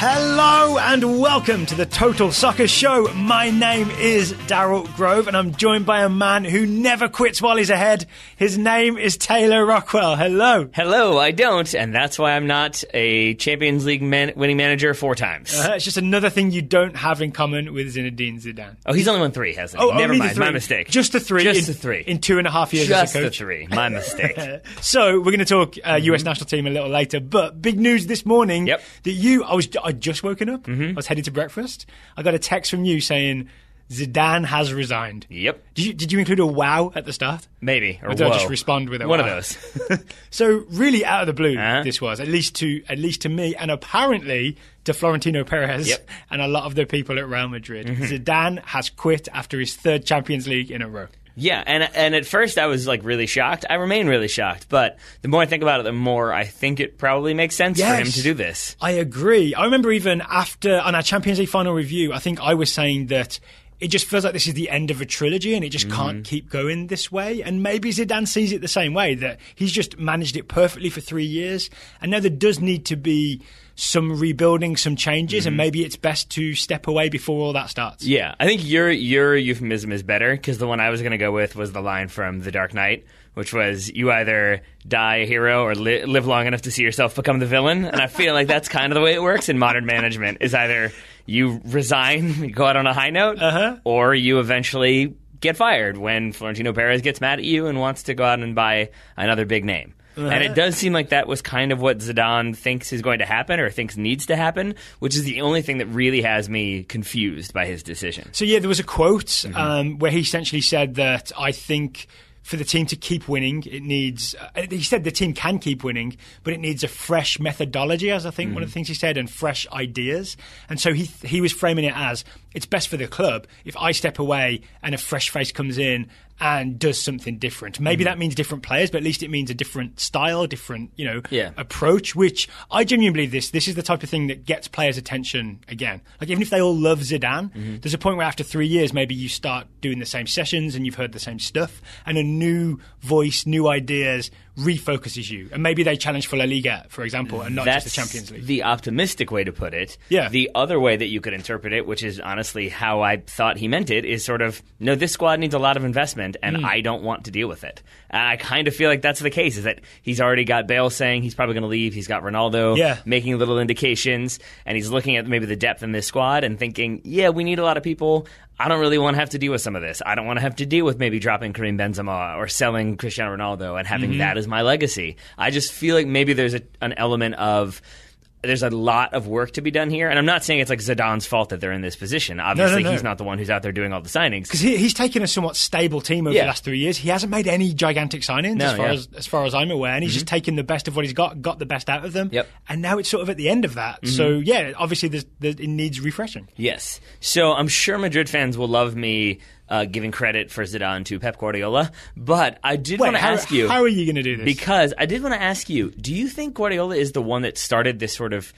Hello and welcome to the Total Soccer Show. My name is Daryl Grove and I'm joined by a man who never quits while he's ahead. His name is Taylor Rockwell. Hello. Hello, I don't, and that's why I'm not a Champions League winning manager 4 times. It's just another thing you don't have in common with Zinedine Zidane. Oh, he's only won 3, hasn't he? Oh, never only mind, the 3. my mistake. Just the 3. Just the 3. In 2.5 years Just as a coach. the 3, my mistake. So, we're going to talk US national team a little later, but big news this morning that I'd just woken up. I was headed to breakfast. I got a text from you saying Zidane has resigned. Yep. Did you include a wow at the start? Maybe. Or did I whoa. just respond with a One wow? of those. So really out of the blue, this was at least to me, and apparently to Florentino Perez and a lot of the people at Real Madrid. Zidane has quit after his 3rd Champions League in a row. Yeah, and at first I was really shocked. I remain really shocked, but the more I think about it, the more I think it probably makes sense for him to do this. I agree. I remember even after on our Champions League final review, I think I was saying that it just feels like this is the end of a trilogy and it just can't keep going this way. And maybe Zidane sees it the same way, that he's just managed it perfectly for 3 years. And now there does need to be some rebuilding, some changes, and maybe it's best to step away before all that starts. Yeah, I think your euphemism is better, because the one I was going to go with was the line from The Dark Knight, which was, you either die a hero or live long enough to see yourself become the villain. And I feel like that's kind of the way it works in modern management, is either you resign, you go out on a high note, or you eventually get fired when Florentino Perez gets mad at you and wants to go out and buy another big name. And it does seem like that was kind of what Zidane thinks is going to happen, or thinks needs to happen, which is the only thing that really has me confused by his decision. So yeah, there was a quote where he essentially said that I think for the team to keep winning, it needs... he said the team can keep winning, but it needs a fresh methodology, as I think one of the things he said, and fresh ideas. And so he was framing it as, it's best for the club if I step away and a fresh face comes in and does something different. Maybe that means different players, but at least it means a different style, different, approach, which I genuinely believe this is the type of thing that gets players' attention again. Like, even if they all love Zidane, there's a point where after 3 years, maybe you start doing the same sessions and you've heard the same stuff, and a new voice, new ideas refocuses you. And maybe they challenge for La Liga, for example, and not just the Champions League. The optimistic way to put it. Yeah. The other way that you could interpret it, which is honestly how I thought he meant it, is sort of, no, this squad needs a lot of investment, and I don't want to deal with it. And I kind of feel like that's the case, is that he's already got Bale saying he's probably going to leave. He's got Ronaldo making little indications, and he's looking at maybe the depth in this squad and thinking, yeah, we need a lot of people. I don't really want to have to deal with some of this. I don't want to have to deal with maybe dropping Karim Benzema or selling Cristiano Ronaldo and having that as my legacy. I just feel like maybe there's an element of... There's a lot of work to be done here. And I'm not saying it's like Zidane's fault that they're in this position. Obviously, he's not the one who's out there doing all the signings. Because he's taken a somewhat stable team over the last 3 years. He hasn't made any gigantic signings as far as I'm aware. And he's just taken the best of what he's got the best out of them. Yep. And now it's sort of at the end of that. So, yeah, obviously it needs refreshing. Yes. So I'm sure Madrid fans will love me giving credit for Zidane to Pep Guardiola. But I did want to ask you... How are you going to do this? Because I did want to ask you, do you think Guardiola is the one that started this sort of...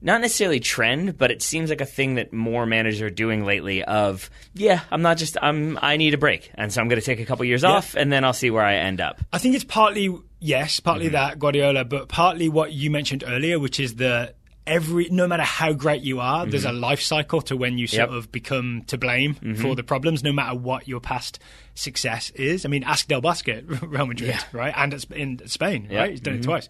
Not necessarily trend, but it seems like a thing that more managers are doing lately of, I need a break. And so I'm going to take a couple years off, and then I'll see where I end up. I think it's partly that, Guardiola, but partly what you mentioned earlier, which is no matter how great you are, there's a life cycle to when you sort of become to blame for the problems, no matter what your past success is. I mean, ask Del Bosque at Real Madrid, right? And in Spain, right? He's done it twice.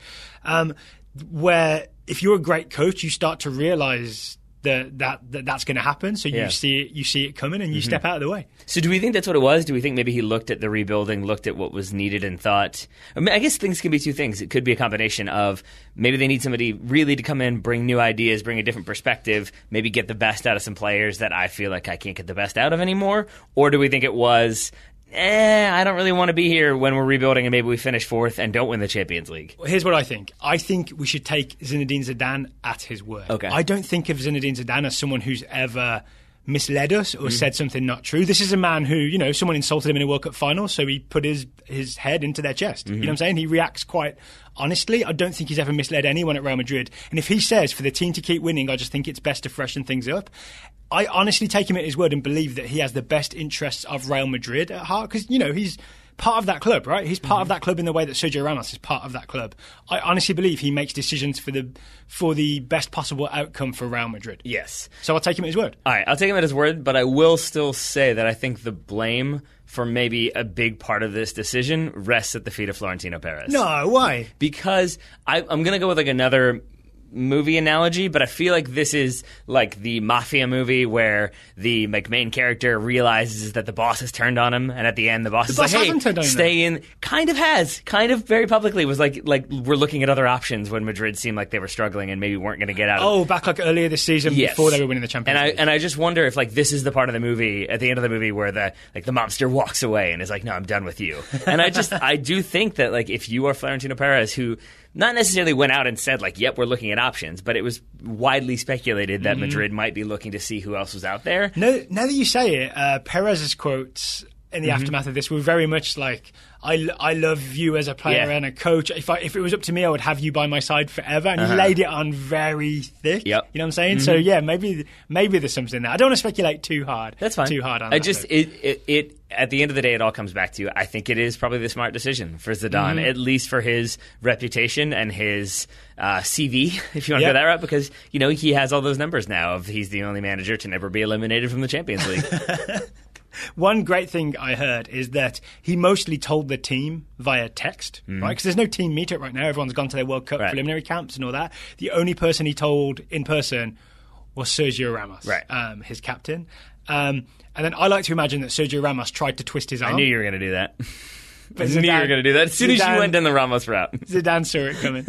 Where if you're a great coach, you start to realize that's going to happen. So you see it coming, and you step out of the way. So do we think that's what it was? Do we think maybe he looked at the rebuilding, looked at what was needed, and thought... I mean, I guess things can be two things. It could be a combination of maybe they need somebody really to come in, bring new ideas, bring a different perspective, maybe get the best out of some players that I feel like I can't get the best out of anymore. Or do we think it was... I don't really want to be here when we're rebuilding and maybe we finish 4th and don't win the Champions League. Here's what I think. I think we should take Zinedine Zidane at his word. Okay. I don't think of Zinedine Zidane as someone who's ever misled us or said something not true. This is a man who, someone insulted him in a World Cup final, so he put his head into their chest. You know what I'm saying? He reacts quite honestly. I don't think he's ever misled anyone at Real Madrid. And if he says for the team to keep winning, I just think it's best to freshen things up. I honestly take him at his word and believe that he has the best interests of Real Madrid at heart because, he's part of that club, right? He's part of that club in the way that Sergio Ramos is part of that club. I honestly believe he makes decisions for the best possible outcome for Real Madrid. Yes. So I'll take him at his word. All right, I'll take him at his word, but I will still say that I think the blame for maybe a big part of this decision rests at the feet of Florentino Perez. No, why? Because I'm going to go with like another movie analogy, but I feel like this is like the mafia movie where the main character realizes that the boss has turned on him, and at the end the boss is like, hey, stay in. Kind of very publicly was like we're looking at other options when Madrid seemed like they were struggling and maybe weren't going to get out of it. Back like earlier this season before they were winning the Champions League. And I just wonder if like this is the part of the movie, at the end of the movie, where the mobster walks away and is like, no, I'm done with you. And I do think that like if you are Florentino Perez, who not necessarily went out and said, like, yep, we're looking at options, but it was widely speculated that Madrid might be looking to see who else was out there. Now that you say it, Perez's quotes in the aftermath of this were very much like, I love you as a player and a coach. If it was up to me, I would have you by my side forever. And he laid it on very thick. Yep. You know what I'm saying? So, yeah, maybe there's something there. I don't want to speculate too hard. That's fine. Too hard on that. It at the end of the day, it all comes back to, I think it is probably the smart decision for Zidane, at least for his reputation and his CV, if you want to go that route, because, you know, he has all those numbers now of he's the only manager to never be eliminated from the Champions League. One great thing I heard is that he mostly told the team via text, right? Because there's no team meetup right now. Everyone's gone to their World Cup preliminary camps and all that. The only person he told in person was Sergio Ramos, his captain. And then I like to imagine that Sergio Ramos tried to twist his arm. I knew you were going to do that. I knew you were going to do that as soon as you went down the Ramos route. Zidane saw it coming.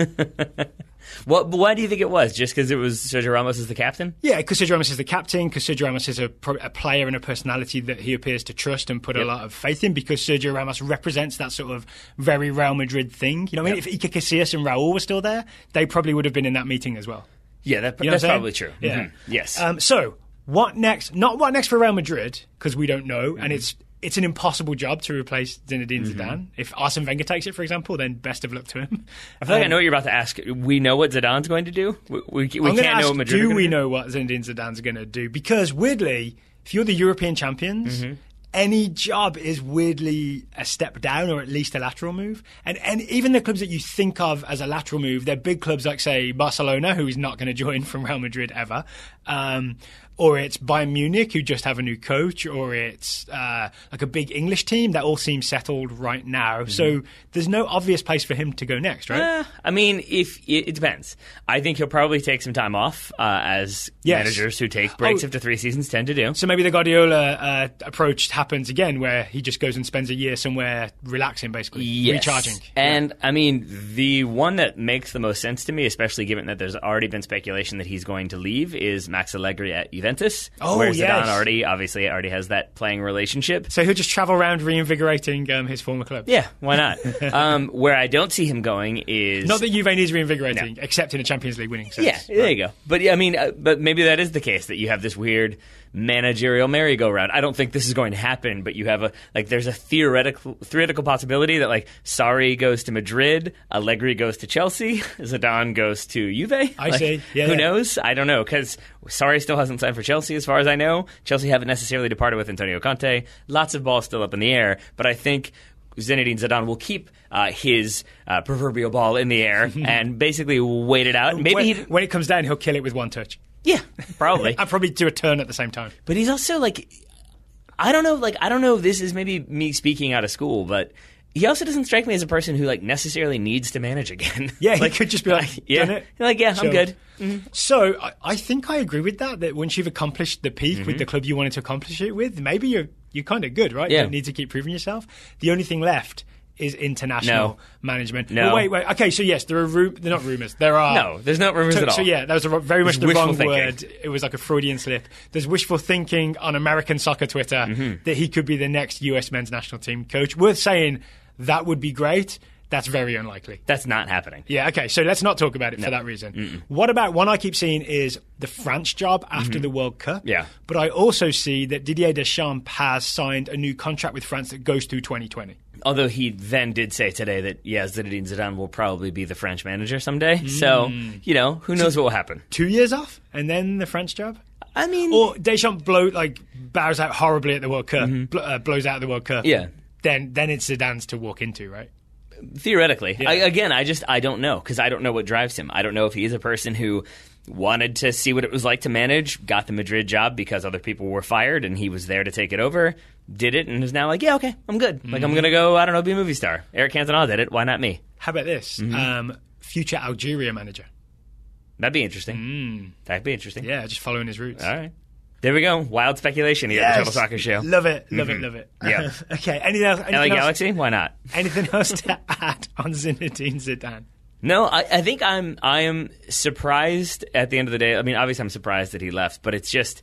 Why do you think it was? Just because it was Sergio Ramos as the captain? Yeah, because Sergio Ramos is the captain, because Sergio Ramos is a player and a personality that he appears to trust and put a lot of faith in, because Sergio Ramos represents that sort of very Real Madrid thing. You know what I mean? If Iker Casillas and Raul were still there, they probably would have been in that meeting as well. Yeah, that's probably true. Yeah. Yes. So, what next? Not what next for Real Madrid, because we don't know, and it's an impossible job to replace Zinedine Zidane. If Arsene Wenger takes it, for example, then best of luck to him. I feel like I know what you're about to ask. We know what Zidane's going to do? We can't know what Madrid do we know what Zinedine Zidane's going to do? Because weirdly, if you're the European champions, any job is weirdly a step down or at least a lateral move. And even the clubs that you think of as a lateral move, they're big clubs like, say, Barcelona, who is not going to join from Real Madrid ever. Or it's Bayern Munich, who just have a new coach, or it's like a big English team that all seems settled right now. So there's no obvious place for him to go next, right? I mean, it depends. I think he'll probably take some time off, as managers who take breaks after 3 seasons tend to do. So maybe the Guardiola approach happens again, where he just goes and spends a year somewhere relaxing, basically, recharging. And, I mean, the one that makes the most sense to me, especially given that there's already been speculation that he's going to leave, is Max Allegri at Juventus, where Zidane already has that playing relationship. So he'll just travel around reinvigorating his former club. Yeah, why not? Where I don't see him going is... Not that Juve needs reinvigorating, except in a Champions League winning sense. Yeah, there you go. But, I mean, but maybe that is the case, that you have this weird managerial merry-go-round. I don't think this is going to happen, but you have there's a theoretical possibility that, like, Sarri goes to Madrid, Allegri goes to Chelsea, Zidane goes to Juve. I see. Yeah, who knows? I don't know, because Sarri still hasn't signed for Chelsea, as far as I know. Chelsea haven't necessarily departed with Antonio Conte. Lots of balls still up in the air, but I think Zinedine Zidane will keep his proverbial ball in the air and basically wait it out. Maybe when it comes down, he'll kill it with one touch. Yeah, probably. And probably do a turn at the same time. But he's also I don't know if this is maybe me speaking out of school, but he also doesn't strike me as a person who necessarily needs to manage again. Yeah, he could just be done it. I'm good. Mm-hmm. So I think I agree with that once you've accomplished the peak with the club you wanted to accomplish it with, maybe you're kind of good, right? Yeah. You don't need to keep proving yourself. The only thing left is international management. No. Well, wait. Okay, so yes, there are they're not rumours. There are. No, there's not rumours at all. So yeah, that was very much the wrong word. It was like a Freudian slip. There's wishful thinking on American soccer Twitter that he could be the next US men's national team coach. Worth saying, that would be great. That's very unlikely. That's not happening. Yeah, okay, so let's not talk about it for that reason. What about one I keep seeing is the France job after the World Cup? Yeah. But I also see that Didier Deschamps has signed a new contract with France that goes through 2020. Although he then did say today that, Zinedine Zidane will probably be the French manager someday. So, who knows what will happen. 2 years off and then the French job? I mean... Or Deschamps bows out horribly at the World Cup, blows out the World Cup. Yeah. then it's Zidane's to walk into, right? Theoretically. Yeah. I don't know, because I don't know what drives him. I don't know if he is a person who wanted to see what it was like to manage, got the Madrid job because other people were fired and he was there to take it over, did it, and is now like, yeah, okay, I'm good. Like, I'm going to go, I don't know, be a movie star. Eric Cantona did it. Why not me? How about this? Future Algeria manager. That'd be interesting. That'd be interesting. Yeah, just following his roots. All right. There we go. Wild speculation here at the Total Soccer Show. Love it. Love it. Yeah. Okay, anything else? LA Galaxy? Why not? Anything else to add on Zinedine Zidane? No, I think I am surprised at the end of the day. I mean, obviously I'm surprised that he left, but it's just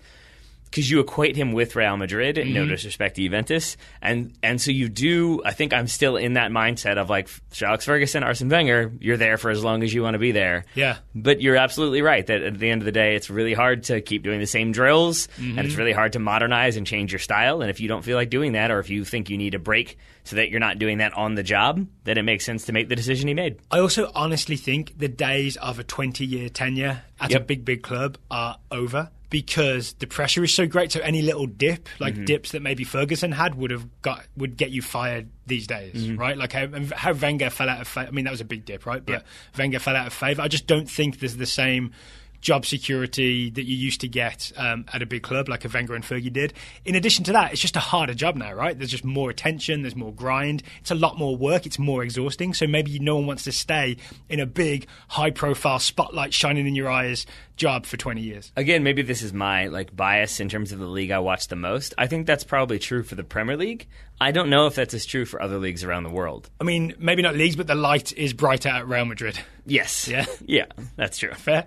because you equate him with Real Madrid, no disrespect to Juventus, and so you do. I think I'm still in that mindset of like Sir Alex Ferguson, Arsene Wenger. You're there for as long as you want to be there. Yeah, but you're absolutely right that at the end of the day, it's really hard to keep doing the same drills, and it's really hard to modernize and change your style. And if you don't feel like doing that, or if you think you need a break so that you're not doing that on the job, then it makes sense to make the decision he made. I also honestly think the days of a 20-year tenure at a big club are over, because the pressure is so great. So any little dip, like dips that maybe Ferguson had, would get you fired these days, right? Like how Wenger fell out of favour. I mean, that was a big dip, right? But Wenger fell out of favour. I just don't think there's the same job security that you used to get at a big club like a Wenger and Fergie did. In addition to that, it's just a harder job now, right? There's just more attention, there's more grind, it's a lot more work, it's more exhausting. So maybe no one wants to stay in a big, high-profile spotlight shining in your eyes job for 20 years. Again, maybe this is my bias in terms of the league I watch the most. I think that's probably true for the Premier League. I don't know if that's as true for other leagues around the world. I mean, maybe not leagues, but the light is brighter at Real Madrid. Yes. Yeah? Yeah, that's true. Fair?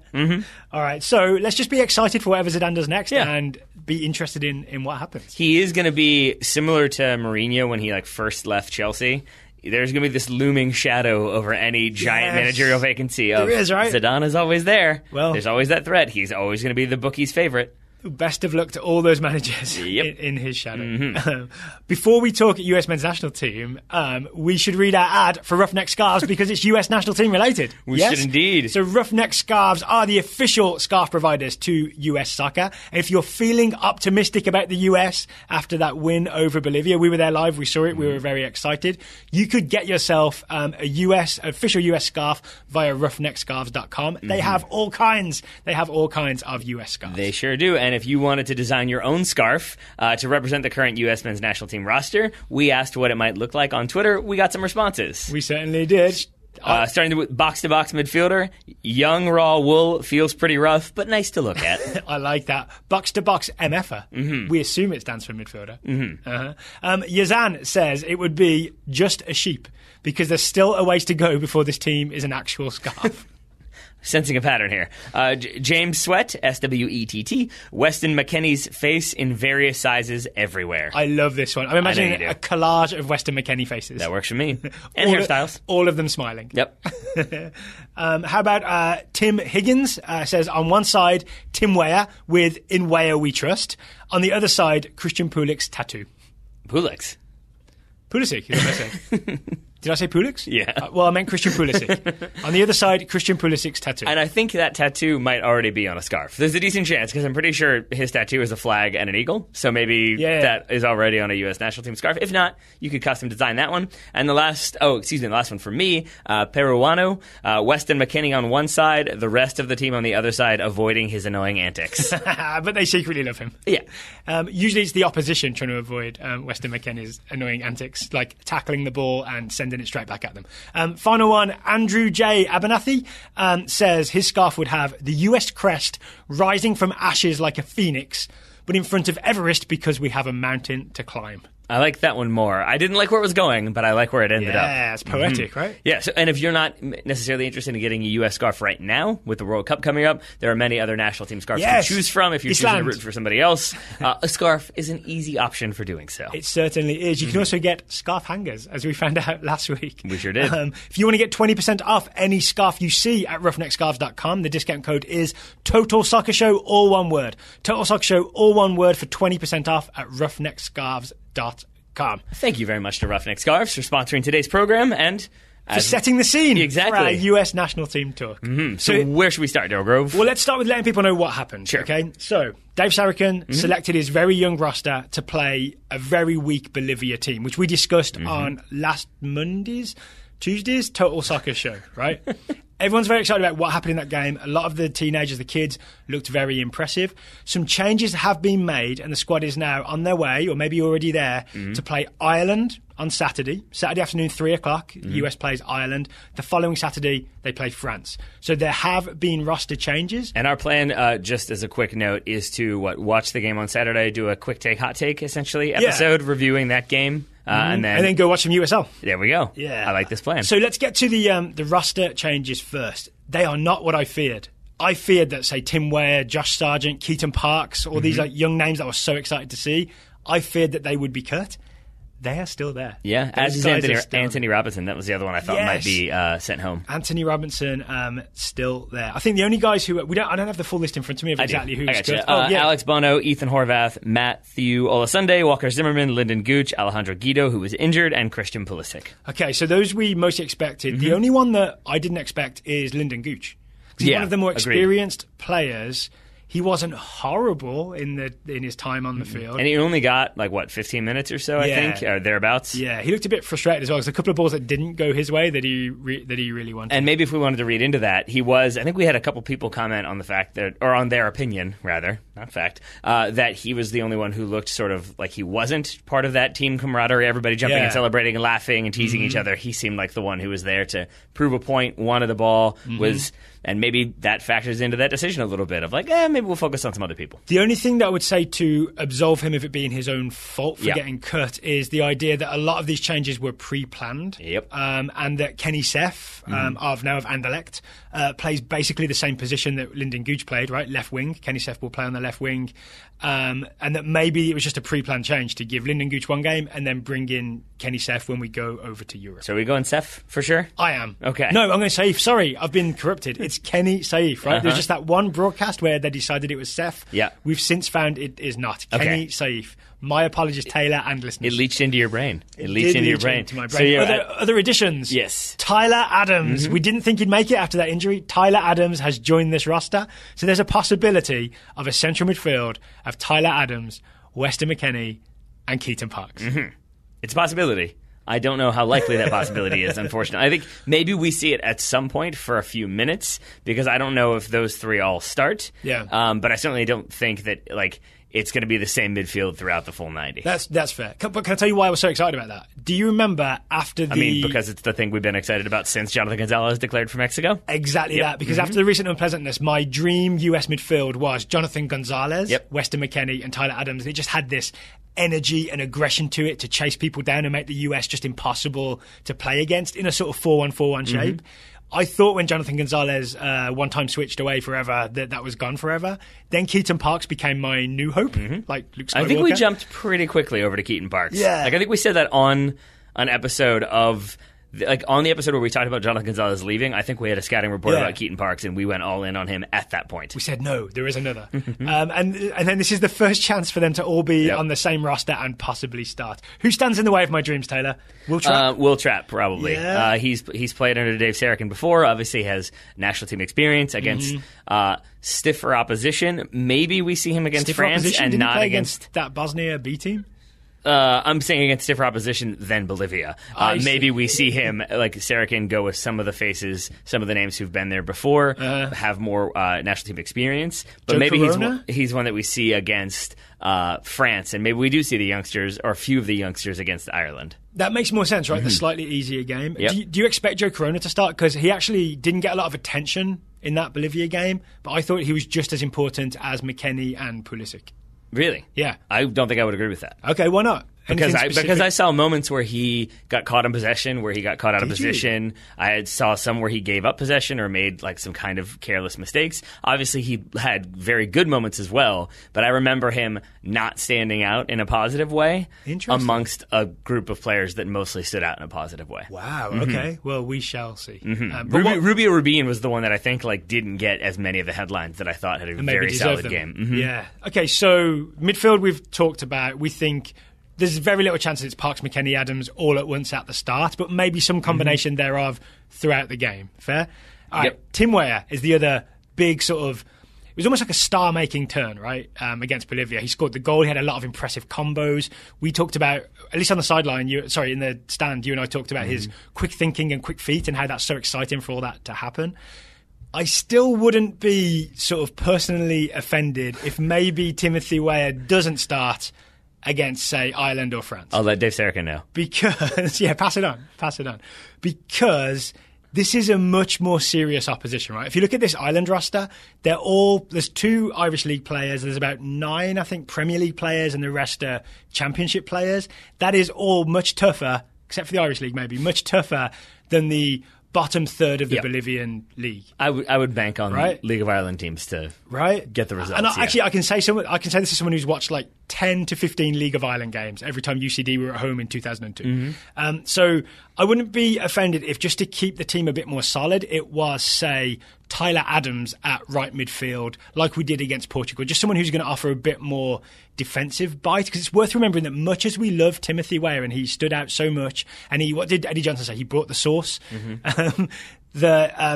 All right, so let's just be excited for whatever Zidane does next and be interested in what happens. He is going to be similar to Mourinho when he first left Chelsea. There's going to be this looming shadow over any giant managerial vacancy. There is, right? Zidane is always there. Well, there's always that threat. He's always going to be the bookie's favorite. Best of luck to all those managers in his shadow. Before we talk US men's national team, we should read our ad for Roughneck Scarves because it's US national team related. We should indeed. So Roughneck Scarves are the official scarf providers to US soccer. And if you're feeling optimistic about the US after that win over Bolivia, we were there live, we saw it, we were very excited. You could get yourself a official US scarf via roughneckscarves.com. They have all kinds. They have all kinds of US scarves. They sure do. And if you wanted to design your own scarf to represent the current U.S. men's national team roster, we asked what it might look like on Twitter. We got some responses. We certainly did. Starting with box-to-box midfielder, young raw wool, feels pretty rough, but nice to look at. I like that. Box-to-box MFer. We assume it stands for midfielder. Yazan says it would be just a sheep because there's still a ways to go before this team is an actual scarf. Sensing a pattern here. James Sweat, S-W-E-T-T, Weston McKennie's face in various sizes everywhere. I love this one. I'm imagining a collage of Weston McKennie faces. That works for me. And hairstyles. All of them smiling. Yep. How about Tim Higgins says, on one side, Tim Weah with In Weah We Trust. On the other side, Christian Pulic's tattoo. Pulisic, is what I said. Did I say Pulisic? Yeah. Well, I meant Christian Pulisic. On the other side, Christian Pulisic's tattoo. And I think that tattoo might already be on a scarf. There's a decent chance because I'm pretty sure his tattoo is a flag and an eagle. So maybe that is already on a U.S. national team scarf. If not, you could custom design that one. And the last one for me, Peruano, Weston McKennie on one side, the rest of the team on the other side, avoiding his annoying antics. But they secretly love him. Yeah. Usually it's the opposition trying to avoid Weston McKennie's annoying antics, like tackling the ball and sending it straight back at them. Final one, Andrew J. Abernathy says his scarf would have the US crest rising from ashes like a phoenix, but in front of Everest because we have a mountain to climb. I like that one more. I didn't like where it was going, but I like where it ended up. Yeah, it's poetic, right? Yeah, and if you're not necessarily interested in getting a U.S. scarf right now, with the World Cup coming up, there are many other national team scarves to choose from if you're choosing to root for somebody else. A scarf is an easy option for doing so. It certainly is. You can also get scarf hangers, as we found out last week. We sure did. If you want to get 20% off any scarf you see at roughneckscarves.com, the discount code is Total Soccer Show, all one word. Total Soccer Show, all one word for 20% off at roughneckscarves.com. Thank you very much to Roughneck Scarves for sponsoring today's program, and for setting the scene Exactly. for our US national team talk. Mm-hmm. So where should we start, Daryl Grove? Well, let's start with letting people know what happened. Sure. Okay, so Dave Sarachan selected his very young roster to play a very weak Bolivia team, which we discussed on last Tuesday's Total Soccer show, right? Everyone's very excited about what happened in that game. A lot of the teenagers, the kids, looked very impressive. Some changes have been made, and the squad is now on their way, or maybe already there, to play Ireland on Saturday afternoon, 3 o'clock. The US plays Ireland. The following Saturday, they play France. So there have been roster changes. And our plan, just as a quick note, is to watch the game on Saturday, do a quick take, hot take, essentially, episode reviewing that game. And then go watch some USL. There we go. Yeah. I like this plan. So let's get to the roster changes first. They are not what I feared. I feared that, say, Tim Ware, Josh Sargent, Keaton Parks, all these young names that I was so excited to see, I feared that they would be cut. They are still there. Yeah, as is Anthony Robinson. That was the other one I thought might be sent home. Anthony Robinson, still there. I think the only guys who I don't have the full list in front of me of exactly who's good. Alex Bono, Ethan Horvath, Matthew Olasunde, Walker Zimmerman, Lyndon Gooch, Alejandro Guido, who was injured, and Christian Pulisic. Okay, so those we most expected. The only one that I didn't expect is Lyndon Gooch. He's one of the more experienced players. He wasn't horrible in his time on the field. And he only got, 15 minutes or so, I think, or thereabouts. Yeah, he looked a bit frustrated as well. There's a couple of balls that didn't go his way that he really wanted. And maybe if we wanted to read into that, I think we had a couple people comment on the fact that, or on their opinion, rather, not fact, that he was the only one who looked sort of like he wasn't part of that team camaraderie, everybody jumping and celebrating and laughing and teasing each other. He seemed like the one who was there to prove a point, wanted the ball, and maybe that factors into that decision a little bit of maybe we'll focus on some other people. The only thing that I would say to absolve him of it being his own fault for getting cut is the idea that a lot of these changes were pre-planned. Yep. And that Kenny Seth of Anderlecht plays basically the same position that Lyndon Gooch played, right? Left wing. Kenny Seth will play on the left wing. And that maybe it was just a pre-planned change to give Lyndon Gooch one game and then bring in Kenny Seth when we go over to Europe. So are we going Seth for sure? I am. Okay. No, I'm going Saif. Sorry, I've been corrupted. It's Kenny Saif, right? There's just that one broadcast where they decided it was Seth. Yeah. We've since found it is not. Kenny Saif. My apologies, Taylor and listeners. It leached into your brain. It leached into my brain. So other additions. Yes. Tyler Adams. We didn't think he'd make it after that injury. Tyler Adams has joined this roster. So there's a possibility of a central midfield of Tyler Adams, Weston McKennie, and Keaton Parks. It's a possibility. I don't know how likely that possibility is, unfortunately. I think maybe we see it at some point for a few minutes because I don't know if those three all start. Yeah. But I certainly don't think that, it's going to be the same midfield throughout the full 90. That's fair. But can I tell you why I was so excited about that? Do you remember after because it's the thing we've been excited about since Jonathan Gonzalez declared for Mexico? Exactly that. Because after the recent unpleasantness, my dream US midfield was Jonathan Gonzalez, Weston McKennie, and Tyler Adams. And it just had this energy and aggression to it to chase people down and make the US just impossible to play against in a sort of 4-1-4-1 shape. I thought when Jonathan Gonzalez one time switched away forever that was gone forever. Then Keaton Parks became my new hope, like Luke Skywalker. I think we jumped pretty quickly over to Keaton Parks. Yeah. I think we said that on an episode of... on the episode where we talked about Jonathan Gonzalez leaving, I think we had a scouting report about Keaton Parks, and we went all in on him at that point. We said, no, there is another. And then this is the first chance for them to all be on the same roster and possibly start. Who stands in the way of my dreams, Taylor? Will Trapp? Will Trapp, probably. Yeah. He's played under Dave Sarachan before, obviously has national team experience against stiffer opposition. Maybe we see him against France and not against that Bosnia B team. I'm saying against stiffer opposition than Bolivia. Maybe we see him, like Sarachan, go with some of the faces, some of the names who've been there before, have more national team experience. But maybe he's one that we see against France, and maybe we do see the youngsters, or a few of the youngsters, against Ireland. That makes more sense, right? The slightly easier game. Yep. Do you expect Joe Corona to start? Because he actually didn't get a lot of attention in that Bolivia game, but I thought he was just as important as McKennie and Pulisic. Really? Yeah. I don't think I would agree with that. Okay, why not? Because I saw moments where he got caught in possession, where he got caught out of position. I saw some where he gave up possession or made some kind of careless mistakes. Obviously, he had very good moments as well, but I remember him not standing out in a positive way amongst a group of players that mostly stood out in a positive way. Wow, okay. Well, we shall see. Rubio Rubin was the one that I think didn't get as many of the headlines that I thought had a very solid game. Yeah. Okay, so midfield we've talked about. We think there's very little chance it's Parks, McKennie, Adams all at once at the start, but maybe some combination thereof throughout the game. Fair? All right, Tim Weah is the other big sort of... It was almost like a star-making turn, right, against Bolivia. He scored the goal. He had a lot of impressive combos. We talked about, at least on the sideline, in the stand, you and I talked about his quick thinking and quick feet and how that's so exciting for all that to happen. I still wouldn't be sort of personally offended if maybe Timothy Weah doesn't start against, say, Ireland or France. I'll let Dave Sarachan know. Because, pass it on. Because... this is a much more serious opposition, right? If you look at this Ireland roster, there's 2 Irish League players, there's about 9, I think, Premier League players, and the rest are Championship players. That is all much tougher, except for the Irish League maybe, much tougher than the bottom third of the Bolivian league. I would bank on League of Ireland teams to get the results. And actually, I can say this is someone who's watched like 10 to 15 League of Ireland games every time UCD were at home in 2002. So I wouldn't be offended if, just to keep the team a bit more solid, it was, say, Tyler Adams at right midfield, like we did against Portugal. Just someone who's going to offer a bit more defensive bite, because it's worth remembering that much as we love Timothy Weah and he stood out so much, and what did Eddie Johnson say? He brought the sauce.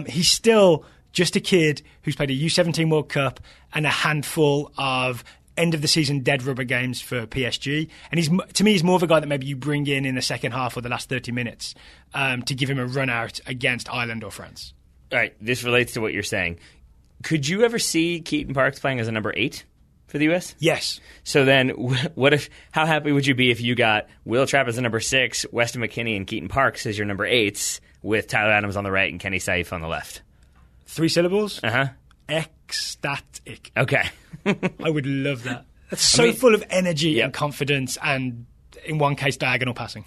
He's still just a kid who's played a U17 World Cup and a handful of end-of-the-season dead rubber games for PSG. And to me, he's more of a guy that maybe you bring in the second half or the last 30 minutes to give him a run-out against Ireland or France. All right, this relates to what you're saying. Could you ever see Keaton Parks playing as a number 8 for the U.S.? Yes. So then, how happy would you be if you got Will Trapp as a number 6, Weston McKennie and Keaton Parks as your number 8s, with Tyler Adams on the right and Kenny Saif on the left? 3 syllables? Uh-huh. Ecstatic. Okay. I would love that. That's so full of energy and confidence, and in one case, diagonal passing.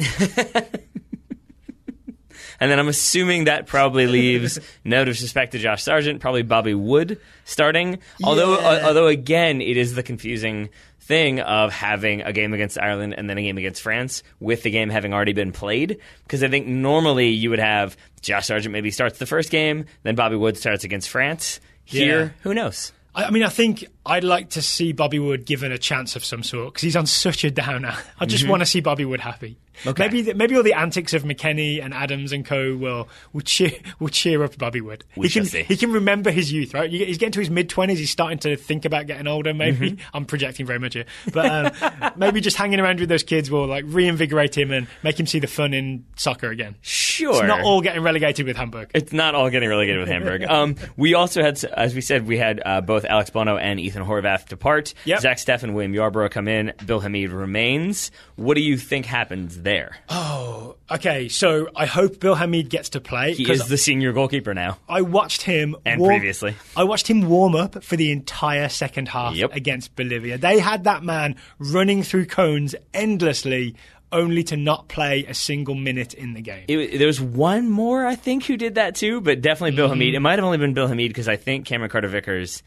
And then I'm assuming that probably leaves, no disrespect to Josh Sargent, probably Bobby Wood starting. Although again, it is the confusing thing of having a game against Ireland and then a game against France, with the game having already been played. Because I think normally you would have Josh Sargent maybe starts the first game, then Bobby Wood starts against France. Here, who knows? I think I'd like to see Bobby Wood given a chance of some sort, because he's on such a downer. I just want to see Bobby Wood happy. Okay. Maybe all the antics of McKennie and Adams and co will cheer up Bobby Wood. He can remember his youth, right? He's getting to his mid-20s. He's starting to think about getting older, maybe. I'm projecting very much here. But maybe just hanging around with those kids will reinvigorate him and make him see the fun in soccer again. Sure. It's not all getting relegated with Hamburg. It's not all getting relegated with Hamburg. We also had, as we said, we had both Alex Bono and Ethan Horvath depart. Yep. Zach Steffen, William Yarborough come in. Bill Hamid remains. What do you think happens there? Oh, okay. So I hope Bill Hamid gets to play. He is the senior goalkeeper now. I watched him previously. I watched him warm up for the entire second half against Bolivia. They had that man running through cones endlessly, only to not play a single minute in the game. There was one more, I think, who did that too, but definitely Bill Hamid. It might have only been Bill Hamid, because I think Cameron Carter-Vickers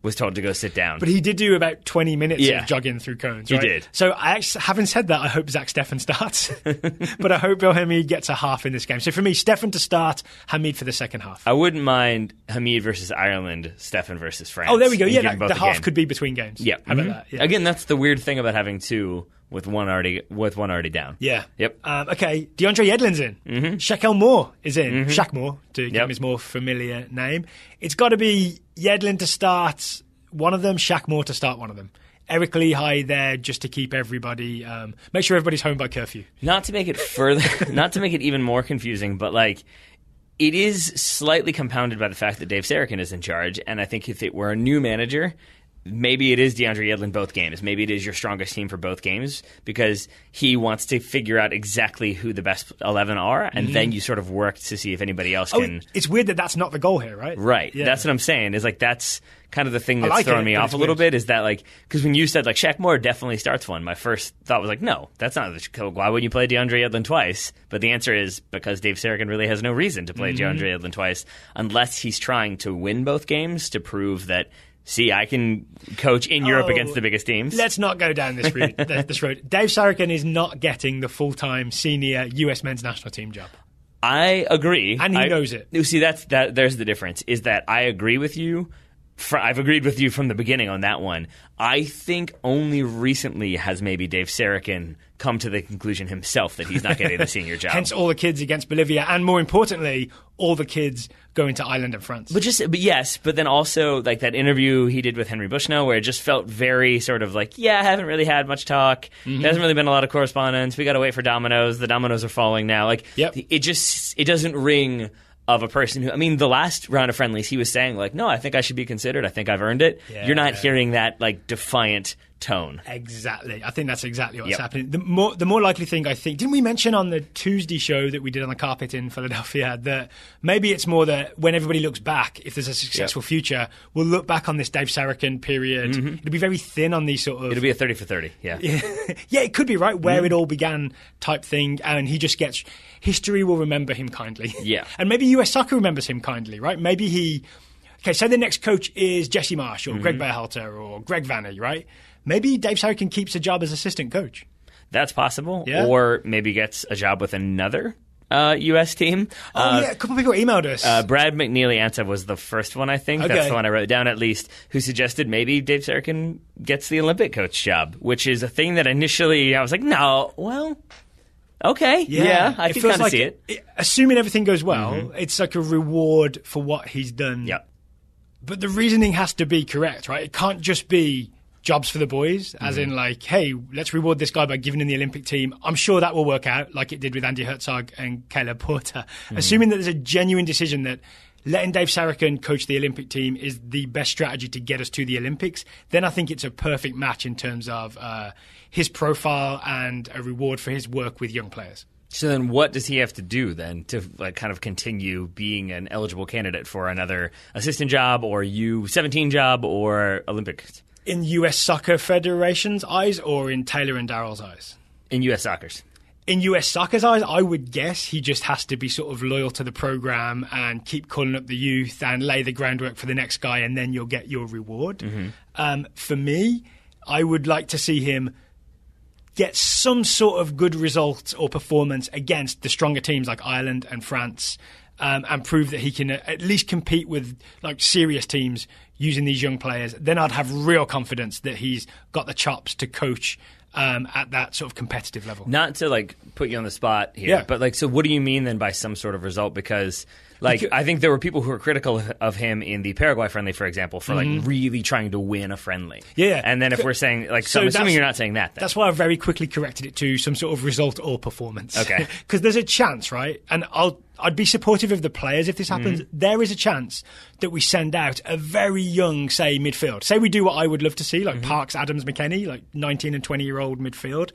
was told to go sit down. But he did do about 20 minutes of jogging through cones, right? He did. So having said that, I hope Zach Steffen starts. But I hope Bill Hamid gets a half in this game. So for me, Steffen to start, Hamid for the second half. I wouldn't mind Hamid versus Ireland, Steffen versus France. Oh, there we go. Yeah, the half could be between games. Yeah. How about that? Yeah. Again, that's the weird thing about having two with one already down. Yeah. Yep. Okay, DeAndre Yedlin's in. Shaquille Moore is in. Shaq Moore, to give him his more familiar name. It's got to be Yedlin to start one of them, Shaq Moore to start one of them. Eric Lehigh there just to keep everybody, make sure everybody's home by curfew. Not to make it even more confusing, but it is slightly compounded by the fact that Dave Sarachan is in charge, and I think if it were a new manager, maybe it is DeAndre Yedlin both games. Maybe it is your strongest team for both games, because he wants to figure out exactly who the best 11 are, and then you sort of work to see if anybody else can. It's weird that that's not the goal here, right? Right. Yeah. That's what I'm saying. Is that's kind of the thing that's throwing me off a little bit. Is that because when you said Shaq Moore definitely starts one, my first thought was no, that's not the code. Why would you play DeAndre Yedlin twice? But the answer is because Dave Sarachan really has no reason to play DeAndre Yedlin twice, unless he's trying to win both games to prove that. See, I can coach in Europe against the biggest teams. Let's not go down this route. Dave Sarachan is not getting the full-time senior US men's national team job. I agree. And he knows it. See, there's the difference, is that I agree with you I've agreed with you from the beginning on that one. I think only recently has maybe Dave Sarachan come to the conclusion himself that he's not getting the senior job. Hence all the kids against Bolivia, and more importantly, all the kids going to Ireland and France. But then also like that interview he did with Henry Bushnell, where it just felt very sort of like, I haven't really had much talk. There hasn't really been a lot of correspondence. We got to wait for dominoes. The dominoes are falling now. Like, it doesn't ring of a person who, I mean, the last round of friendlies, he was saying like, no, I think I should be considered. I think I've earned it. You're not hearing that like defiant tone. Exactly. I think that's exactly what's happening. The more likely thing, I think, didn't we mention on the Tuesday show that we did on the carpet in Philadelphia that maybe it's more that when everybody looks back, if there's a successful future, we'll look back on this Dave Sarachan period. It'll be very thin on these sort of... It'll be a 30 for 30, yeah, it could be, right, where it all began type thing, and he just gets... History will remember him kindly. Yeah. And maybe US Soccer remembers him kindly, right? Maybe he... Okay, say the next coach is Jesse Marsh or Greg Berhalter or Greg Vanny, right? Maybe Dave Sarachan keeps a job as assistant coach. That's possible. Yeah. Or maybe gets a job with another U.S. team. A couple of people emailed us. Brad McNeely-Ansa was the first one, I think. Okay. That's the one I wrote down at least, who suggested maybe Dave Sarachan gets the Olympic coach job, which is a thing that initially I was like, no, well... Okay, I can kind of see it. Assuming everything goes well, it's like a reward for what he's done. Yep. But the reasoning has to be correct, right? It can't just be jobs for the boys, as in like, hey, let's reward this guy by giving him the Olympic team. I'm sure that will work out like it did with Andy Herzog and Caleb Porter. Assuming that there's a genuine decision that letting Dave Sarachan coach the Olympic team is the best strategy to get us to the Olympics, then I think it's a perfect match in terms of his profile and a reward for his work with young players. So then what does he have to do then to like kind of continue being an eligible candidate for another assistant job or U17 job or Olympics? In US Soccer Federation's eyes or in Taylor and Darrell's eyes? In US Soccer's. In US Soccer's eyes, I would guess he just has to be sort of loyal to the program and keep calling up the youth and lay the groundwork for the next guy, and then you'll get your reward. For me, I would like to see him get some sort of good result or performance against the stronger teams like Ireland and France, and prove that he can at least compete with like serious teams using these young players. Then I'd have real confidence that he's got the chops to coach at that sort of competitive level. Not to like put you on the spot here, but like, so what do you mean then by some sort of result? Because like, I think there were people who were critical of him in the Paraguay friendly, for example, for like really trying to win a friendly. Yeah. And then if we're saying like, so I'm assuming you're not saying that then. That's why I very quickly corrected it to some sort of result or performance. Okay. Because there's a chance, right? And I'd be supportive of the players if this happens. There is a chance that we send out a very young, say, midfield. Say we do what I would love to see, like Parks, Adams, McKennie, like 19 and 20-year-old midfield,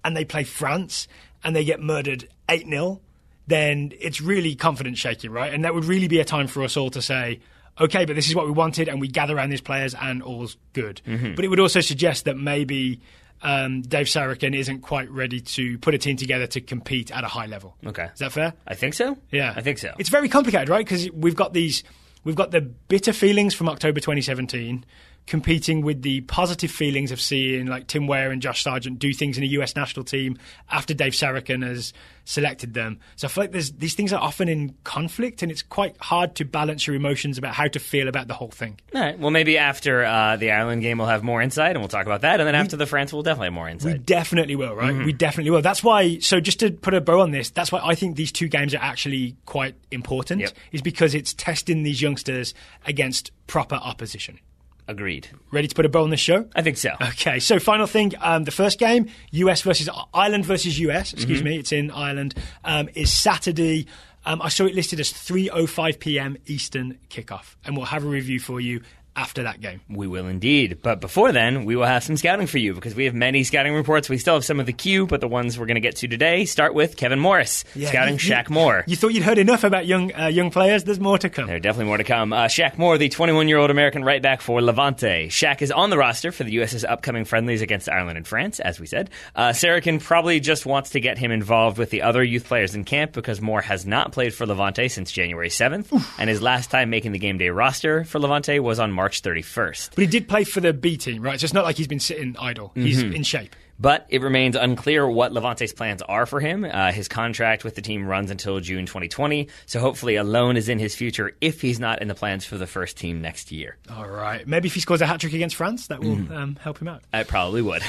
and they play France and they get murdered 8-0, then it's really confidence shaking, right? And that would really be a time for us all to say, okay, but this is what we wanted, and we gather around these players and all's good. But it would also suggest that maybe Dave Sarachan isn't quite ready to put a team together to compete at a high level. Okay. Is that fair? I think so. Yeah. I think so. It's very complicated, right? Because we've got the bitter feelings from October 2017 competing with the positive feelings of seeing like Tim Weah and Josh Sargent do things in a US national team after Dave Sarachan has selected them. So I feel like these things are often in conflict, and it's quite hard to balance your emotions about how to feel about the whole thing. All right. Well, maybe after the Ireland game we'll have more insight, and we'll talk about that. And then after the France, we'll definitely have more insight. We definitely will, right? We definitely will. That's why, so just to put a bow on this, that's why I think these two games are actually quite important, is because it's testing these youngsters against proper opposition. Agreed. Ready to put a bow on this show? I think so. Okay, so final thing, the first game, Ireland versus US, excuse me, it's in Ireland, is Saturday. I saw it listed as 3:05 p.m. Eastern kickoff, and we'll have a review for you after that game. We will indeed. But before then, we will have some scouting for you because we have many scouting reports. We still have some of the queue, but the ones we're going to get to today start with Kevin Morris, scouting Shaq Moore. You thought you'd heard enough about young players? There's more to come. There's definitely more to come. Shaq Moore, the 21-year-old American right back for Levante. Shaq is on the roster for the U.S.'s upcoming friendlies against Ireland and France, as we said. Sarachan probably just wants to get him involved with the other youth players in camp because Moore has not played for Levante since January 7th, and his last time making the game day roster for Levante was on March 31st. But he did play for the B team, right? So it's not like he's been sitting idle. He's in shape. But it remains unclear what Levante's plans are for him. His contract with the team runs until June 2020, so hopefully a loan is in his future if he's not in the plans for the first team next year. All right. Maybe if he scores a hat-trick against France, that will help him out. I probably would.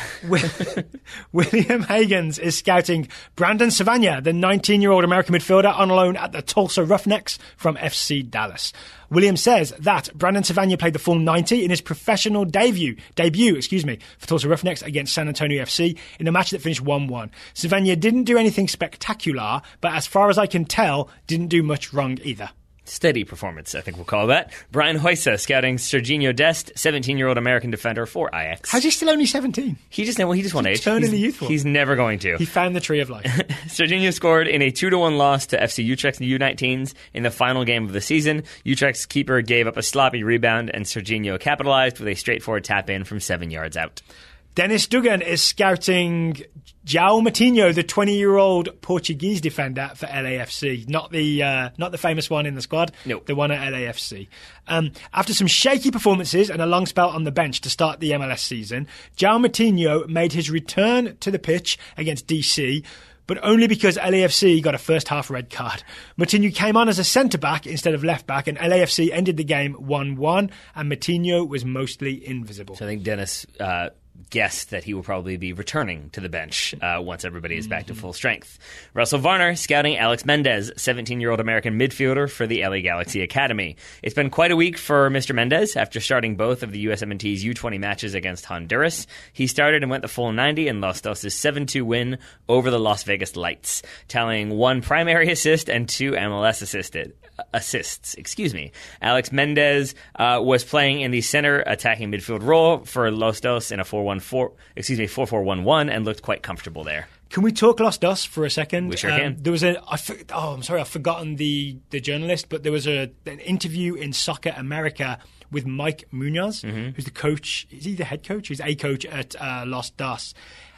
William Hagens is scouting Brandon Savagna, the 19-year-old American midfielder on loan at the Tulsa Roughnecks from FC Dallas. William says that Brandon Savagna played the full 90 in his professional debut, for Tulsa Roughnecks against San Antonio FC in a match that finished 1-1. Savagna didn't do anything spectacular, but as far as I can tell, didn't do much wrong either. Steady performance, I think we'll call that. Brian Hoysa scouting Serginho Dest, 17-year-old American defender for Ajax. How's he still only 17? He just won age. Eternally youthful. He's never going to. He found the tree of life. Serginho scored in a 2-1 loss to FC Utrecht's U19s in the final game of the season. Utrecht's keeper gave up a sloppy rebound, and Serginho capitalized with a straightforward tap-in from 7 yards out. Dennis Dugan is scouting João Moutinho, the 20-year-old Portuguese defender for LAFC. Not the famous one in the squad, nope. The one at LAFC. After some shaky performances and a long spell on the bench to start the MLS season, João Moutinho made his return to the pitch against DC, but only because LAFC got a first-half red card. Moutinho came on as a centre-back instead of left-back, and LAFC ended the game 1-1, and Moutinho was mostly invisible. So I think Dennis guessed that he will probably be returning to the bench once everybody is back to full strength. Russell Varner scouting Alex Mendez, 17-year-old American midfielder for the LA Galaxy Academy. It's been quite a week for Mr. Mendez after starting both of the USMNT's U20 matches against Honduras. He started and went the full 90 in Los Dos' 7-2 win over the Las Vegas Lights, tallying 1 primary assist and 2 MLS assists. Alex Mendez was playing in the center attacking midfield role for Los Dos in a 4-4-1-1 and looked quite comfortable there. Can we talk Los Dos for a second? We sure can. There was I'm sorry, I've forgotten the journalist, but there was an interview in Soccer America with Mike Munoz, who's the coach. Is he the head coach? He's a coach at Los Dos.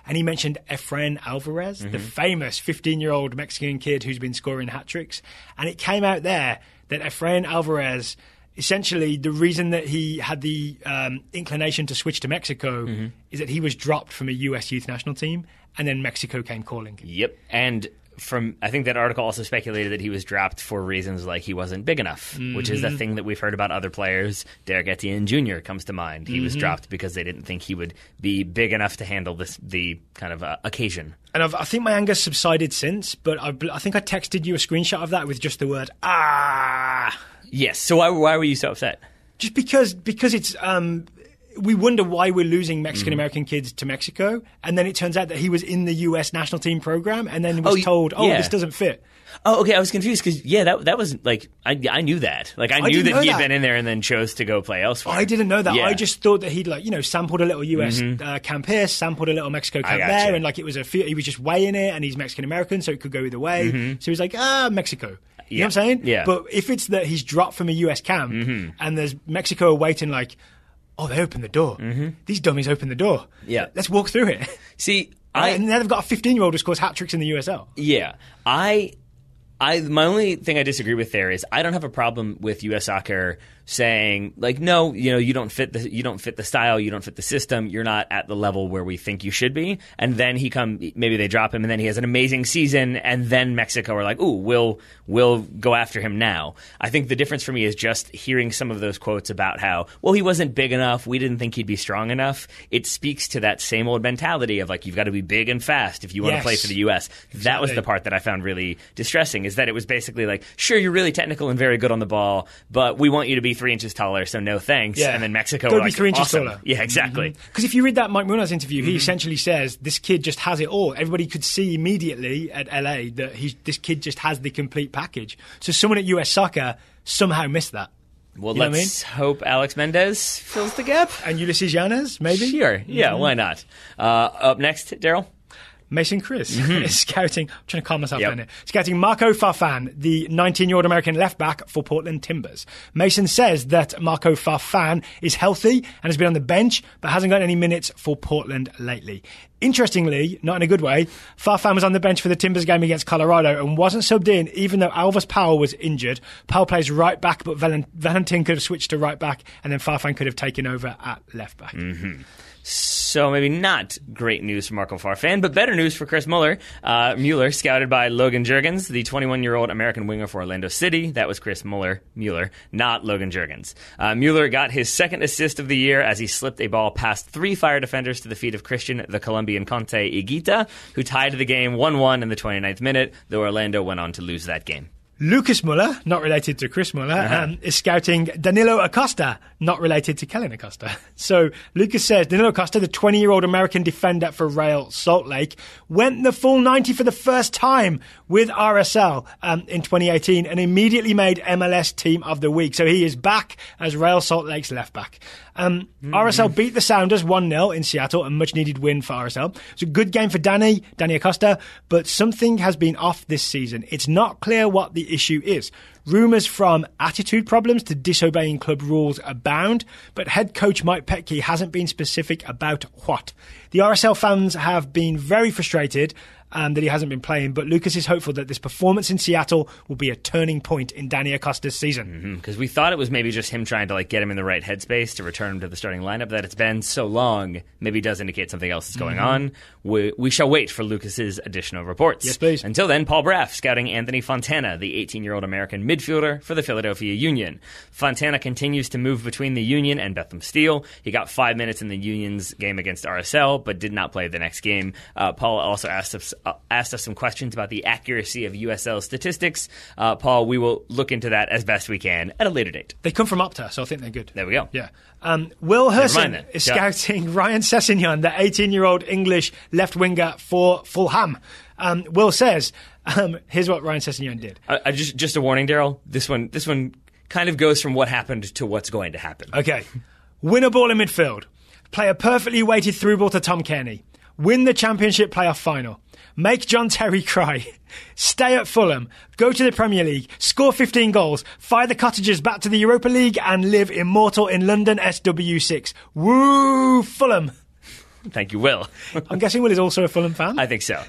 And he mentioned Efrain Alvarez, the famous 15-year-old Mexican kid who's been scoring hat-tricks. And it came out there that Efrain Alvarez, essentially the reason that he had the inclination to switch to Mexico is that he was dropped from a US youth national team, and then Mexico came calling. Yep. And I think that article also speculated that he was dropped for reasons like he wasn't big enough, which is the thing that we've heard about other players. Derek Etienne Jr. comes to mind. He was dropped because they didn't think he would be big enough to handle the kind of occasion. And I think my anger's subsided since, but I think I texted you a screenshot of that with just the word, ah. Yes. So why were you so upset? Just because it's... we wonder why we're losing Mexican-American kids to Mexico, and then it turns out that he was in the U.S. national team program and then was told, this doesn't fit. Oh, okay, I was confused because, that was, like, I knew that. Like, I knew that he had been in there and then chose to go play elsewhere. I didn't know that. Yeah. I just thought that he'd, sampled a little U.S. Camp here, sampled a little Mexico camp there, and, it was he was just weighing it, and he's Mexican-American, so it could go either way. So he was like, Mexico. You know what I'm saying? Yeah. But if it's that he's dropped from a U.S. camp, and there's Mexico waiting they opened the door. These dummies opened the door. Yeah. Let's walk through it. See, and now they've got a 15-year-old who scores hat-tricks in the USL. Yeah. My only thing I disagree with there is I don't have a problem with U.S. soccer saying no, you don't fit the style, you don't fit the system, you're not at the level where we think you should be. And then maybe they drop him, and then he has an amazing season, and then Mexico are like, ooh, we'll go after him now. I think the difference for me is just hearing some of those quotes about how, he wasn't big enough, we didn't think he'd be strong enough. It speaks to that same old mentality of you've got to be big and fast if you want to play for the U.S. Exactly. That was the part that I found really distressing, is that it was basically sure, you're really technical and very good on the ball, but we want you to be 3 inches taller, so no thanks. Yeah. And then Mexico Go were be 3 inches awesome. taller. Yeah, exactly. Because if you read that Mike Munoz interview, he essentially says this kid just has it all. Everybody could see immediately at LA that this kid just has the complete package. So someone at US Soccer somehow missed that. Well, let's hope Alex Mendez fills the gap. And Ulysses Yanez, maybe? Sure. Yeah, why not? Up next, Daryl. Mason Chris is scouting. I'm trying to calm myself down here. Scouting Marco Farfan, the 19-year-old American left-back for Portland Timbers. Mason says that Marco Farfan is healthy and has been on the bench, but hasn't got any minutes for Portland lately. Interestingly, not in a good way, Farfan was on the bench for the Timbers game against Colorado and wasn't subbed in, even though Alvis Powell was injured. Powell plays right back, but Valentin could have switched to right back, and then Farfan could have taken over at left back. So maybe not great news for Marco Farfan, but better news for Chris Mueller. Mueller, scouted by Logan Jurgens, the 21-year-old American winger for Orlando City. That was Chris Mueller, not Logan Jurgens. Mueller got his second assist of the year as he slipped a ball past 3 Fire defenders to the feet of Christian, the Colombian Conte Higuita, who tied the game 1-1 in the 29th minute, though Orlando went on to lose that game. Lucas Muller, not related to Chris Muller, is scouting Danilo Acosta, not related to Kellen Acosta. So Lucas says Danilo Acosta, the 20-year-old American defender for Real Salt Lake, went the full 90 for the first time with RSL in 2018 and immediately made MLS Team of the Week. So he is back as Real Salt Lake's left back. RSL beat the Sounders 1-0 in Seattle, a much-needed win for RSL. It's a good game for Danny Acosta, but something has been off this season. It's not clear what the issue is. Rumours from attitude problems to disobeying club rules abound, but head coach Mike Petke hasn't been specific about what. The RSL fans have been very frustrated that he hasn't been playing, but Lucas is hopeful that this performance in Seattle will be a turning point in Danny Acosta's season. Because we thought it was maybe just him trying to get him in the right headspace to return him to the starting lineup. That it's been so long, maybe does indicate something else is going on. We shall wait for Lucas's additional reports. Yes, please. Until then, Paul Braff scouting Anthony Fontana, the 18-year-old American midfielder for the Philadelphia Union. Fontana continues to move between the Union and Bethlehem Steel. He got 5 minutes in the Union's game against RSL, but did not play the next game. Paul also asked us some questions about the accuracy of USL statistics. Paul, we will look into that as best we can at a later date. They come from Opta, so I think they're good. There we go. Yeah. Will Herson is scouting Ryan Sessegnon, the 18-year-old English left winger for Fulham. Will says, here's what Ryan Sessegnon did. Just a warning, Daryl. This one kind of goes from what happened to what's going to happen. Okay. Win a ball in midfield. Play a perfectly weighted through ball to Tom Kearney. Win the Championship playoff final. Make John Terry cry. Stay at Fulham. Go to the Premier League. Score 15 goals. Fire the Cottagers back to the Europa League and live immortal in London SW6. Woo, Fulham. Thank you, Will. I'm guessing Will is also a Fulham fan? I think so.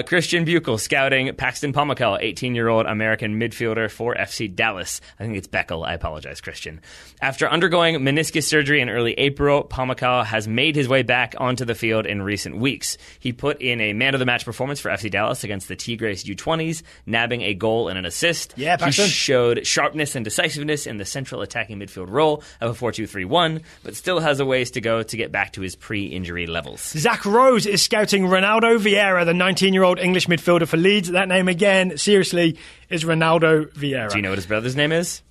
Christian Buchel scouting Paxton Pomykal, 18-year-old American midfielder for FC Dallas. I think it's Beckel. I apologize, Christian. After undergoing meniscus surgery in early April, Pomykal has made his way back onto the field in recent weeks. He put in a man-of-the-match performance for FC Dallas against the Tigres U20s, nabbing a goal and an assist. Yeah, Paxton. He showed sharpness and decisiveness in the central attacking midfield role of a 4-2-3-1, but still has a ways to go to get back to his pre-injury levels. Zach Rose is scouting Ronaldo Vieira, the 19-year-old English midfielder for Leeds. That name again, seriously, is Ronaldo Vieira. Do you know what his brother's name is?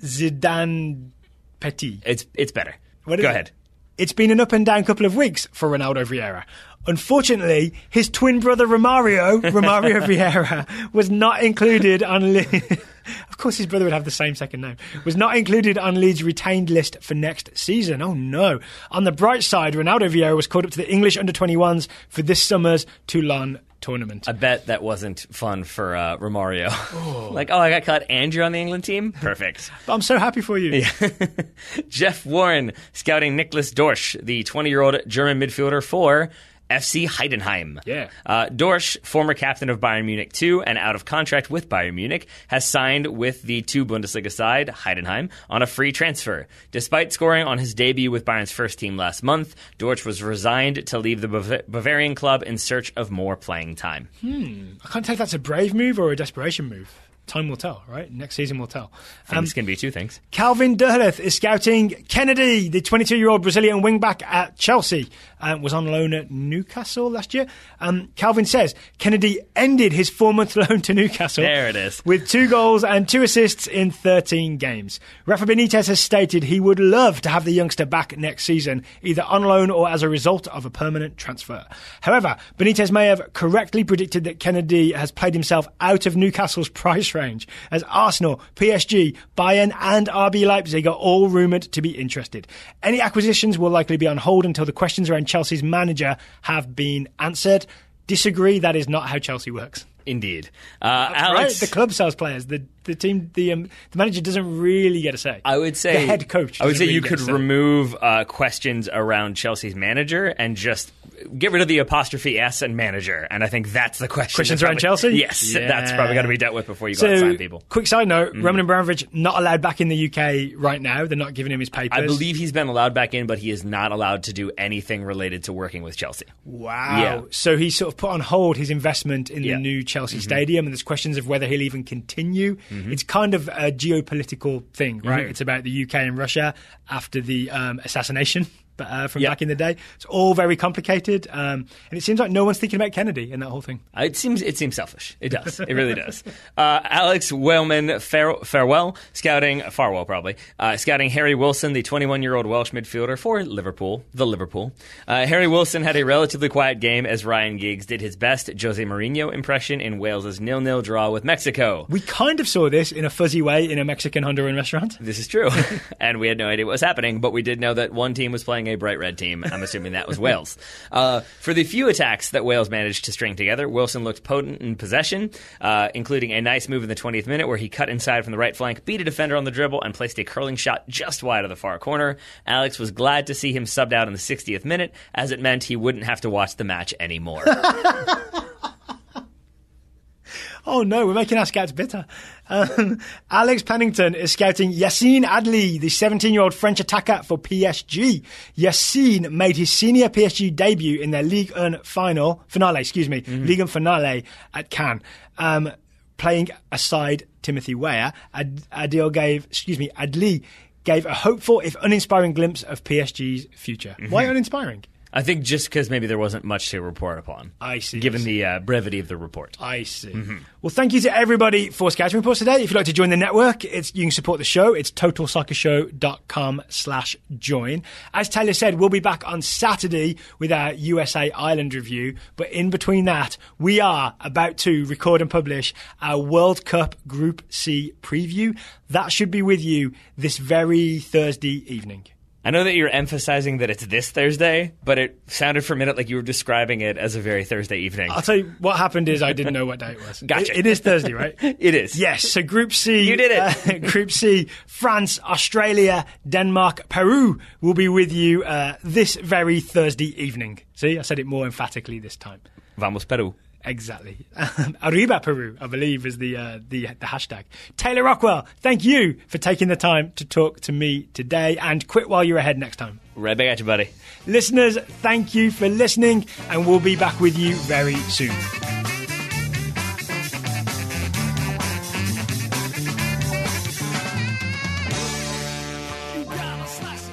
Zidane Petit. It's better. Go ahead. It's been an up and down couple of weeks for Ronaldo Vieira. Unfortunately, his twin brother Romario Vieira, was not included on of course his brother would have the same second name. Was not included on Leeds' retained list for next season. Oh no. On the bright side, Ronaldo Vieira was called up to the English under-21s for this summer's Toulon tournament. I bet that wasn't fun for Romario. Oh. I got cut and you're on the England team? Perfect. But I'm so happy for you. Yeah. Jeff Warren scouting Niklas Dorsch, the 20-year-old German midfielder for FC Heidenheim. Yeah. Dorsch, former captain of Bayern Munich 2 and out of contract with Bayern Munich, has signed with the 2 Bundesliga side, Heidenheim, on a free transfer. Despite scoring on his debut with Bayern's first team last month, Dorsch was resigned to leave the Bavarian club in search of more playing time. I can't tell if that's a brave move or a desperation move. Time will tell, right? Next season will tell. Things can be two things. Calvin Derleth is scouting Kennedy, the 22-year-old Brazilian wingback at Chelsea. Was on loan at Newcastle last year. Calvin says Kennedy ended his 4-month loan to Newcastle. There it is. With 2 goals and 2 assists in 13 games. Rafa Benitez has stated he would love to have the youngster back next season, either on loan or as a result of a permanent transfer. However, Benitez may have correctly predicted that Kennedy has played himself out of Newcastle's price range, as Arsenal, PSG, Bayern and RB Leipzig are all rumoured to be interested. Any acquisitions will likely be on hold until the questions around Chelsea's manager have been answered. Disagree, that is not how Chelsea works. Indeed. Alex, right, the club sells players. The team, the manager doesn't really get a say. I would say the head coach. I would say you could remove questions around Chelsea's manager and just get rid of the apostrophe S and manager, and I think that's the question. Questions around Chelsea? Yes, Yeah. that's probably got to be dealt with before you go out and sign people. Quick side note, Roman Abramovich not allowed back in the UK right now. They're not giving him his papers. I believe he's been allowed back in, but he is not allowed to do anything related to working with Chelsea. Wow. Yeah. So he sort of put on hold his investment in the new Chelsea stadium, and there's questions of whether he'll even continue. It's kind of a geopolitical thing, right? It's about the UK and Russia after the assassination from back in the day. It's all very complicated, and it seems like no one's thinking about Kennedy in that whole thing. It seems selfish. It does. It really does. Alex Wellman Farwell scouting Harry Wilson, the 21-year-old Welsh midfielder for Liverpool. Harry Wilson had a relatively quiet game as Ryan Giggs did his best Jose Mourinho impression in Wales's 0-0 draw with Mexico. We kind of saw this in a fuzzy way in a Mexican-Honduran restaurant. This is true. And we had no idea what was happening, but we did know that one team was playing a bright red team. I'm assuming that was Wales. For the few attacks that Wales managed to string together, Wilson looked potent in possession, including a nice move in the 20th minute where he cut inside from the right flank, beat a defender on the dribble, and placed a curling shot just wide of the far corner. Alex was glad to see him subbed out in the 60th minute, as it meant he wouldn't have to watch the match anymore. Oh no, we're making our scouts bitter. Alex Pennington is scouting Yassine Adli, the 17-year-old French attacker for PSG. Yassine made his senior PSG debut in their Ligue 1 finale at Cannes, playing aside Timothy Weah. Adli gave a hopeful, if uninspiring, glimpse of PSG's future. Why uninspiring? I think just because maybe there wasn't much to report upon. I see. Given the brevity of the report. I see. Well, thank you to everybody for Scouting Reports today. If you'd like to join the network, you can support the show. It's totalsoccershow.com/join. As Taylor said, we'll be back on Saturday with our USA Ireland review. But in between that, we are about to record and publish our World Cup Group C preview. That should be with you this very Thursday evening. I know that you're emphasizing that it's this Thursday, but it sounded for a minute like you were describing it as a very Thursday evening. I'll tell you what happened is I didn't know what day it was. Gotcha. It is Thursday, right? It is. Yes. So Group C. You did it. Group C, France, Australia, Denmark, Peru will be with you this very Thursday evening. See, I said it more emphatically this time. Vamos Peru. Exactly. Arriba Peru, I believe, is the hashtag. Taylor Rockwell, thank you for taking the time to talk to me today, and quit while you're ahead next time. Right back at you, buddy. Listeners, thank you for listening, and we'll be back with you very soon. You gotta slice